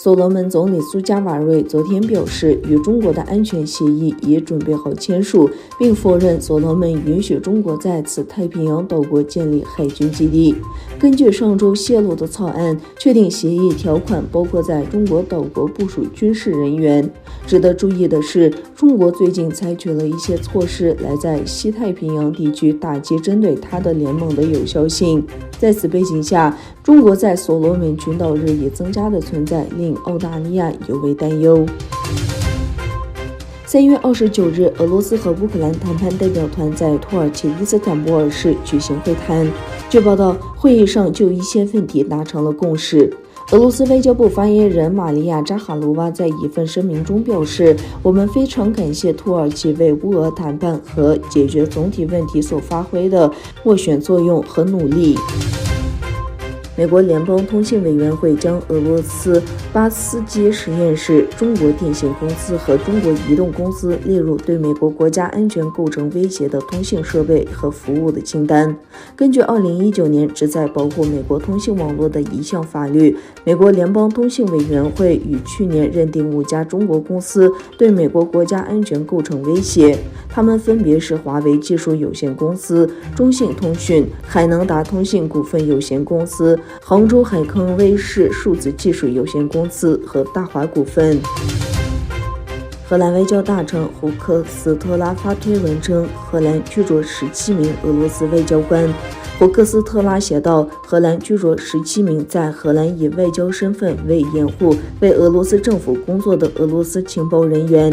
所罗门总理苏加瓦瑞昨天表示，与中国的安全协议已准备好签署，并否认所罗门允许中国在此太平洋岛国建立海军基地。根据上周泄露的草案，确定协议条款包括在中国岛国部署军事人员。值得注意的是，中国最近采取了一些措施来在西太平洋地区打击针对它的联盟的有效性。在此背景下，中国在所罗门群岛日益增加的存在令澳大利亚尤为担忧。3月29日，俄罗斯和乌克兰谈判代表团在土耳其伊斯坦布尔市举行会谈。据报道，会议上就一些问题达成了共识。俄罗斯外交部发言人玛利亚·扎哈罗娃在一份声明中表示，我们非常感谢土耳其为乌俄谈判和解决总体问题所发挥的斡旋作用和努力。美国联邦通信委员会将俄罗斯巴斯基实验室、中国电信公司和中国移动公司列入对美国国家安全构成威胁的通信设备和服务的清单。根据2019年旨在保护美国通信网络的一项法律，美国联邦通信委员会于去年认定5家中国公司对美国国家安全构成威胁，它们分别是华为技术有限公司、中信通讯、海能达通信股份有限公司、杭州海康威视数字技术有限公司和大华股份。荷兰外交大臣胡克斯特拉发推文称，荷兰拘捉17名俄罗斯外交官。胡克斯特拉写道，荷兰拘捉17名在荷兰以外交身份为掩护为俄罗斯政府工作的俄罗斯情报人员。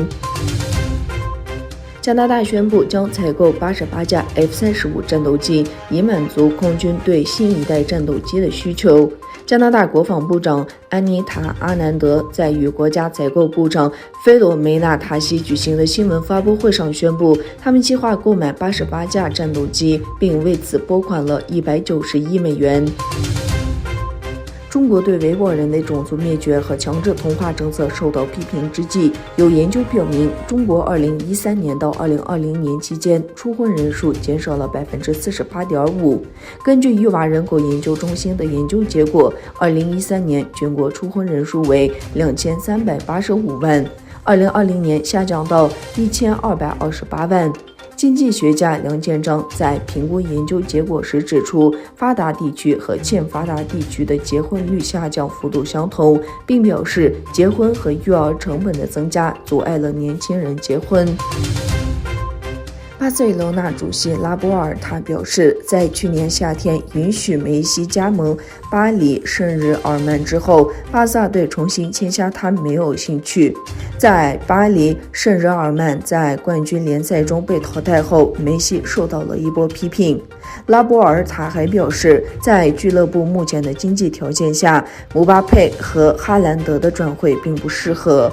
加拿大宣布将采购88架 F-35战斗机，以满足空军对新一代战斗机的需求。加拿大国防部长安妮塔·阿南德在与国家采购部长菲罗梅纳·塔西举行的新闻发布会上宣布，他们计划购买88架战斗机，并为此拨款了190亿美元。中国对维吾尔人的种族灭绝和强制同化政策受到批评之际，有研究表明，中国2013年到2020年期间初婚人数减少了 48.5%。根据育娃人口研究中心的研究结果，2013年全国初婚人数为2385万，2020年下降到1228万。经济学家梁建章在评估研究结果时指出，发达地区和欠发达地区的结婚率下降幅度相同，并表示结婚和育儿成本的增加阻碍了年轻人结婚。巴塞罗那主席拉波尔塔表示，在去年夏天允许梅西加盟巴黎圣日耳曼之后，巴萨对重新签下他没有兴趣。在巴黎圣日耳曼在冠军联赛中被淘汰后，梅西受到了一波批评。拉波尔塔还表示，在俱乐部目前的经济条件下，姆巴佩和哈兰德的转会并不适合。